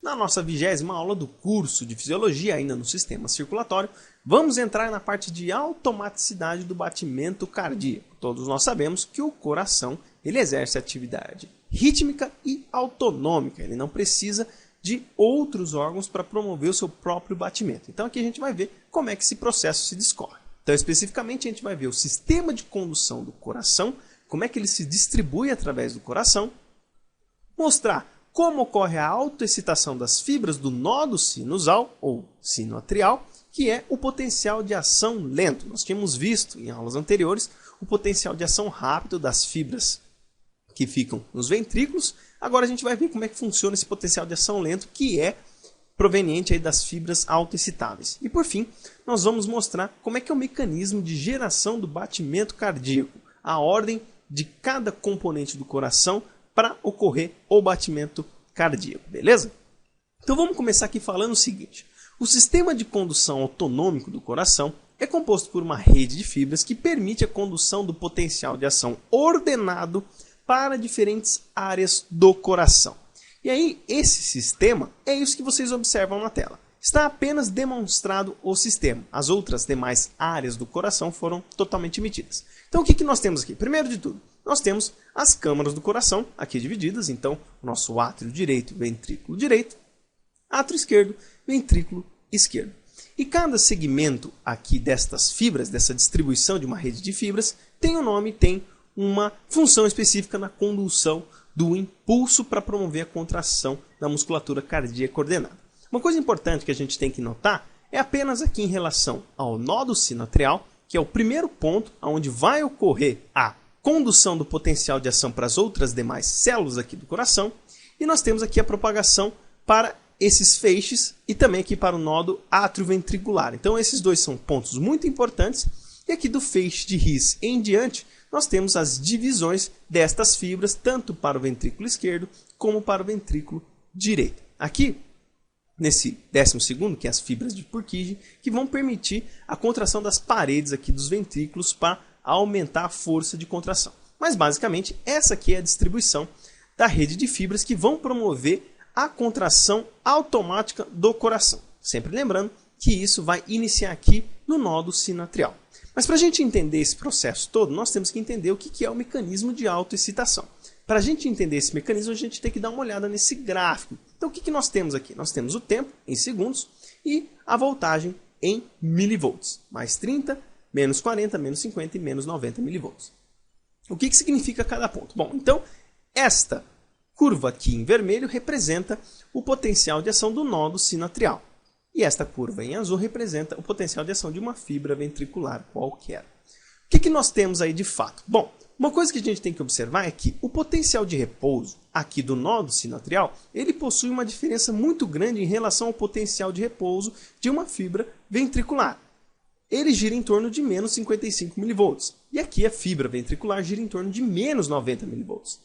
na nossa 20ª aula do curso de Fisiologia, ainda no sistema circulatório, vamos entrar na parte de automaticidade do batimento cardíaco. Todos nós sabemos que o coração ele exerce atividade rítmica e autonômica, ele não precisa de outros órgãos para promover o seu próprio batimento. Então aqui a gente vai ver como é que esse processo se discorre. Então especificamente a gente vai ver o sistema de condução do coração, como é que ele se distribui através do coração, mostrar como ocorre a autoexcitação das fibras do nodo sinusal ou sinoatrial, que é o potencial de ação lento. Nós tínhamos visto em aulas anteriores o potencial de ação rápido das fibras que ficam nos ventrículos. Agora a gente vai ver como é que funciona esse potencial de ação lento, que é proveniente aí das fibras autoexcitáveis. E por fim, nós vamos mostrar como é que é o mecanismo de geração do batimento cardíaco, a ordem de cada componente do coração para ocorrer o batimento cardíaco, beleza? Então vamos começar aqui falando o seguinte: o sistema de condução autonômico do coração é composto por uma rede de fibras que permite a condução do potencial de ação ordenado para diferentes áreas do coração. E aí, esse sistema é isso que vocês observam na tela. Está apenas demonstrado o sistema. As outras demais áreas do coração foram totalmente omitidas. Então, o que nós temos aqui? Primeiro de tudo, nós temos as câmaras do coração, aqui divididas. Então, o nosso átrio direito, ventrículo direito, átrio esquerdo, ventrículo esquerdo. E cada segmento aqui destas fibras, dessa distribuição de uma rede de fibras, tem um nome, tem uma função específica na condução do impulso para promover a contração da musculatura cardíaca ordenada. Uma coisa importante que a gente tem que notar é apenas aqui em relação ao nódo sinoatrial, que é o primeiro ponto onde vai ocorrer a condução do potencial de ação para as outras demais células aqui do coração, e nós temos aqui a propagação para esses feixes e também aqui para o nódo atrioventricular. Então esses dois são pontos muito importantes, e aqui do feixe de His em diante, nós temos as divisões destas fibras, tanto para o ventrículo esquerdo como para o ventrículo direito. Aqui, nesse 12º, que é as fibras de Purkinje, que vão permitir a contração das paredes aqui dos ventrículos para aumentar a força de contração. Mas basicamente, essa aqui é a distribuição da rede de fibras que vão promover a contração automática do coração. Sempre lembrando que isso vai iniciar aqui no nódo sinoatrial. Mas para a gente entender esse processo todo, nós temos que entender o que é o mecanismo de autoexcitação. Para a gente entender esse mecanismo, a gente tem que dar uma olhada nesse gráfico. Então o que nós temos aqui? Nós temos o tempo em segundos e a voltagem em milivolts. Mais 30, menos 40, menos 50 e menos 90 milivolts. O que significa cada ponto? Bom, então esta curva aqui em vermelho representa o potencial de ação do nódo sinoatrial. E esta curva em azul representa o potencial de ação de uma fibra ventricular qualquer. O que nós temos aí de fato? Bom, uma coisa que a gente tem que observar é que o potencial de repouso aqui do nódo sinoatrial, ele possui uma diferença muito grande em relação ao potencial de repouso de uma fibra ventricular. Ele gira em torno de menos 55 milivolts. E aqui a fibra ventricular gira em torno de menos 90 milivolts.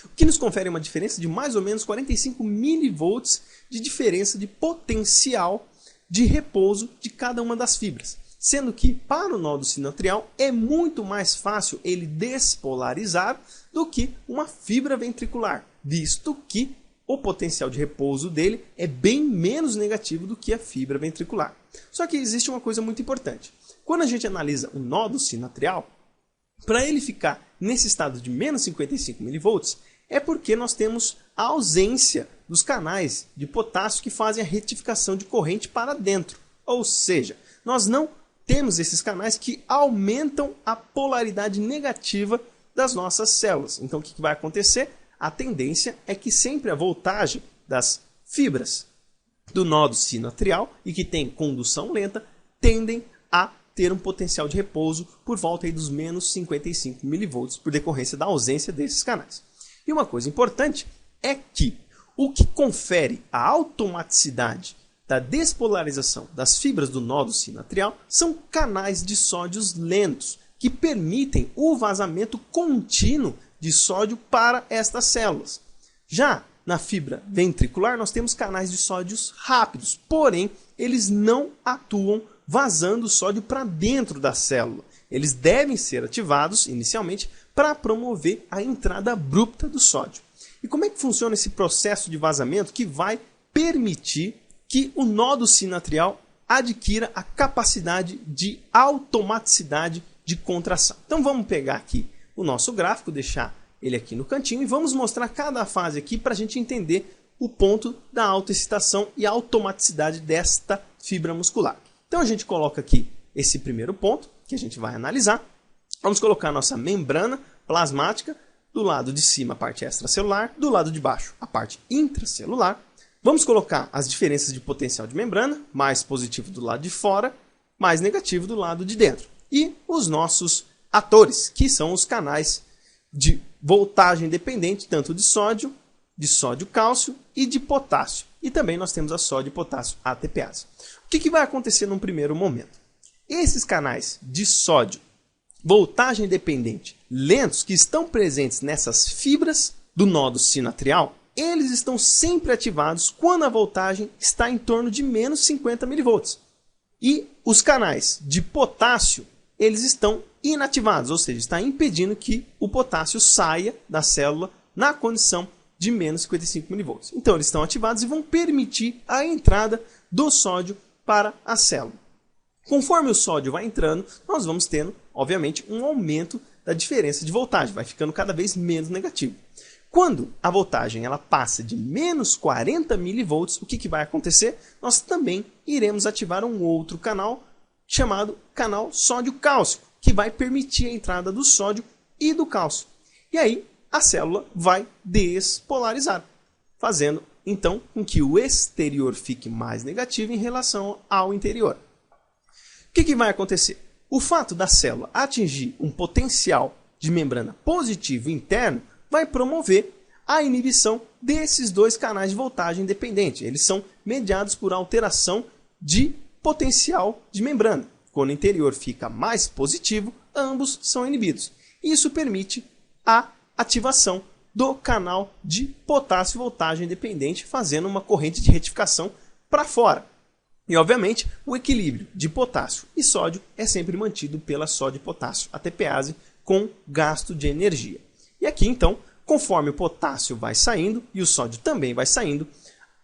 O que nos confere uma diferença de mais ou menos 45 milivolts de diferença de potencial de repouso de cada uma das fibras. Sendo que para o nódo sinoatrial é muito mais fácil ele despolarizar do que uma fibra ventricular, visto que o potencial de repouso dele é bem menos negativo do que a fibra ventricular. Só que existe uma coisa muito importante. Quando a gente analisa o nódo sinoatrial, para ele ficar nesse estado de menos 55 milivolts, é porque nós temos a ausência dos canais de potássio que fazem a retificação de corrente para dentro. Ou seja, nós não temos esses canais que aumentam a polaridade negativa das nossas células. Então o que vai acontecer? A tendência é que sempre a voltagem das fibras do nódo sinoatrial e que tem condução lenta tendem a ter um potencial de repouso por volta aí dos menos 55 milivolts por decorrência da ausência desses canais. E uma coisa importante é que o que confere a automaticidade da despolarização das fibras do nódo sinoatrial são canais de sódios lentos, que permitem o vazamento contínuo de sódio para estas células. Já na fibra ventricular, nós temos canais de sódios rápidos, porém, eles não atuam vazando sódio para dentro da célula. Eles devem ser ativados inicialmente para promover a entrada abrupta do sódio. E como é que funciona esse processo de vazamento que vai permitir que o nodo sinatrial adquira a capacidade de automaticidade de contração. Então vamos pegar aqui o nosso gráfico, deixar ele aqui no cantinho e vamos mostrar cada fase aqui para a gente entender o ponto da autoexcitação e automaticidade desta fibra muscular. Então a gente coloca aqui esse primeiro ponto que a gente vai analisar. Vamos colocar a nossa membrana plasmática, do lado de cima a parte extracelular, do lado de baixo a parte intracelular. Vamos colocar as diferenças de potencial de membrana, mais positivo do lado de fora, mais negativo do lado de dentro. E os nossos atores, que são os canais de voltagem dependente, tanto de sódio cálcio e de potássio. E também nós temos a sódio e potássio ATPase. O que vai acontecer num primeiro momento? Esses canais de sódio, voltagem dependente, lentos, que estão presentes nessas fibras do nodo sinatrial, eles estão sempre ativados quando a voltagem está em torno de menos 50 mV. E os canais de potássio, eles estão inativados, ou seja, está impedindo que o potássio saia da célula na condição de menos 55 mV. Então eles estão ativados e vão permitir a entrada do sódio para a célula. Conforme o sódio vai entrando, nós vamos tendo, obviamente, um aumento da diferença de voltagem, vai ficando cada vez menos negativo. Quando a voltagem ela passa de menos 40 mV, o que vai acontecer? Nós também iremos ativar um outro canal chamado canal sódio-cálcico, que vai permitir a entrada do sódio e do cálcio. E aí a célula vai despolarizar, fazendo então com que o exterior fique mais negativo em relação ao interior. O que vai acontecer? O fato da célula atingir um potencial de membrana positivo interno vai promover a inibição desses dois canais de voltagem dependente. Eles são mediados por alteração de potencial de membrana. Quando o interior fica mais positivo, ambos são inibidos. Isso permite a ativação do canal de potássio voltagem dependente, fazendo uma corrente de retificação para fora. E, obviamente, o equilíbrio de potássio e sódio é sempre mantido pela sódio e potássio ATPase com gasto de energia. E aqui, então, conforme o potássio vai saindo e o sódio também vai saindo,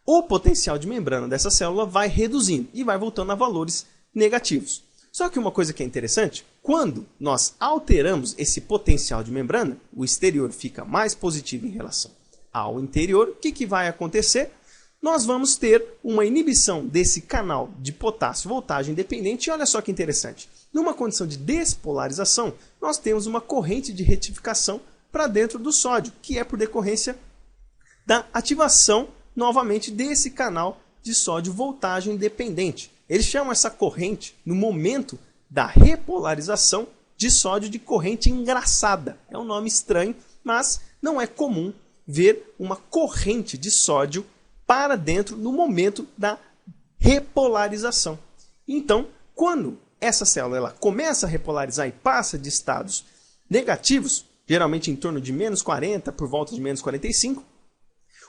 o potencial de membrana dessa célula vai reduzindo e vai voltando a valores negativos. Só que uma coisa que é interessante, quando nós alteramos esse potencial de membrana, o exterior fica mais positivo em relação ao interior, o que vai acontecer? Nós vamos ter uma inibição desse canal de potássio voltagem dependente. E olha só que interessante, numa condição de despolarização, nós temos uma corrente de retificação para dentro do sódio, que é por decorrência da ativação novamente desse canal de sódio voltagem dependente. Eles chamam essa corrente, no momento da repolarização de sódio, de corrente engraçada. É um nome estranho, mas não é comum ver uma corrente de sódio para dentro no momento da repolarização. Então, quando essa célula ela começa a repolarizar e passa de estados negativos, geralmente em torno de menos 40, por volta de menos 45,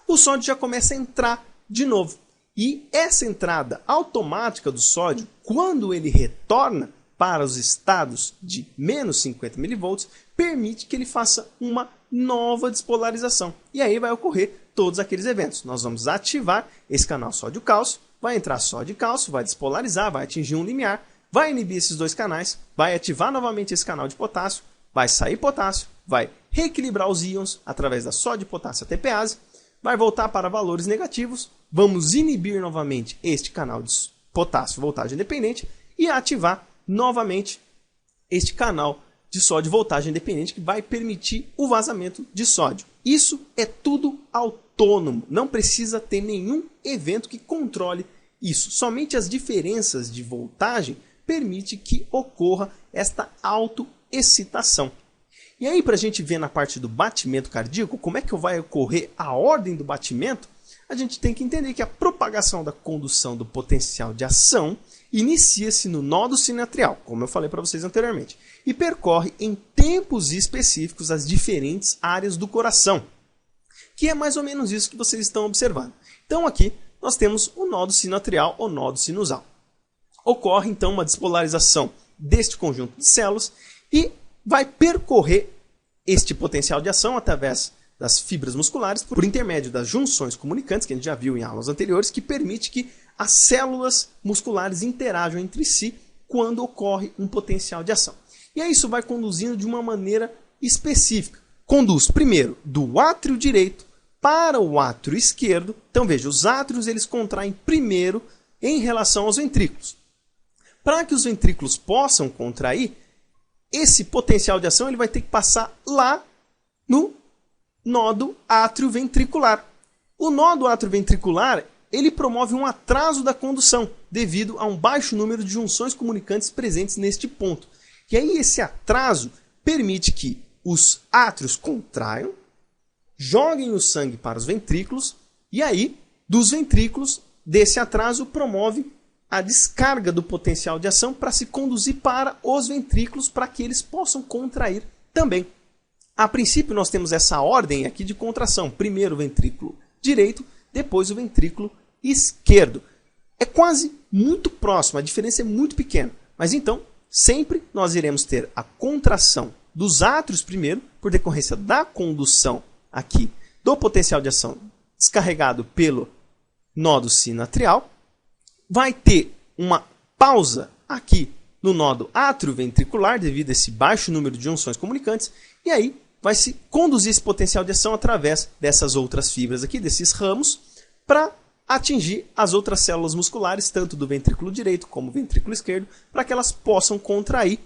o sódio já começa a entrar de novo. E essa entrada automática do sódio, quando ele retorna para os estados de menos 50 mV, permite que ele faça uma nova despolarização. E aí vai ocorrer todos aqueles eventos. Nós vamos ativar esse canal sódio-cálcio, vai entrar sódio e cálcio, vai despolarizar, vai atingir um limiar, vai inibir esses dois canais, vai ativar novamente esse canal de potássio, vai sair potássio, vai reequilibrar os íons através da sódio e potássio ATPase, vai voltar para valores negativos, vamos inibir novamente este canal de potássio voltagem dependente e ativar novamente este canal de sódio voltagem dependente, que vai permitir o vazamento de sódio. Isso é tudo autônomo, não precisa ter nenhum evento que controle isso. Somente as diferenças de voltagem permite que ocorra esta autoexcitação. E aí, para a gente ver na parte do batimento cardíaco, como é que vai ocorrer a ordem do batimento, a gente tem que entender que a propagação da condução do potencial de ação inicia-se no nodo sinatrial, como eu falei para vocês anteriormente, e percorre em tempos específicos as diferentes áreas do coração, que é mais ou menos isso que vocês estão observando. Então aqui nós temos o nodo sinatrial ou nodo sinusal. Ocorre então uma despolarização deste conjunto de células e vai percorrer este potencial de ação através das fibras musculares por intermédio das junções comunicantes, que a gente já viu em aulas anteriores, que permite que as células musculares interajam entre si quando ocorre um potencial de ação. E aí isso vai conduzindo de uma maneira específica. Conduz primeiro do átrio direito para o átrio esquerdo. Então veja, os átrios eles contraem primeiro em relação aos ventrículos. Para que os ventrículos possam contrair, esse potencial de ação ele vai ter que passar lá no nódo atrioventricular. O nódo atrioventricular ele promove um atraso da condução devido a um baixo número de junções comunicantes presentes neste ponto. E aí esse atraso permite que os átrios contraiam, joguem o sangue para os ventrículos e aí dos ventrículos desse atraso promove a descarga do potencial de ação para se conduzir para os ventrículos para que eles possam contrair também. A princípio nós temos essa ordem aqui de contração. Primeiro o ventrículo direito, depois o ventrículo esquerdo. É quase muito próximo, a diferença é muito pequena. Mas então, sempre nós iremos ter a contração dos átrios primeiro, por decorrência da condução aqui do potencial de ação descarregado pelo nódo sinatrial. Vai ter uma pausa aqui no nódo atrioventricular devido a esse baixo número de junções comunicantes. E aí vai se conduzir esse potencial de ação através dessas outras fibras aqui, desses ramos, para atingir as outras células musculares, tanto do ventrículo direito como do ventrículo esquerdo, para que elas possam contrair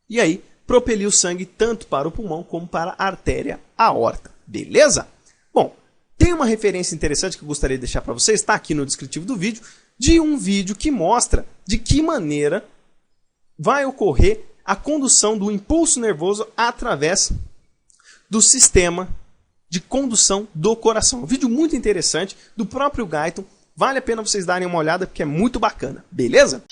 e aí propelir o sangue tanto para o pulmão como para a artéria aorta. Beleza? Bom, tem uma referência interessante que eu gostaria de deixar para vocês, está aqui no descritivo do vídeo, de um vídeo que mostra de que maneira vai ocorrer a condução do impulso nervoso através do sistema de condução do coração. Um vídeo muito interessante do próprio Guyton. Vale a pena vocês darem uma olhada porque é muito bacana. Beleza?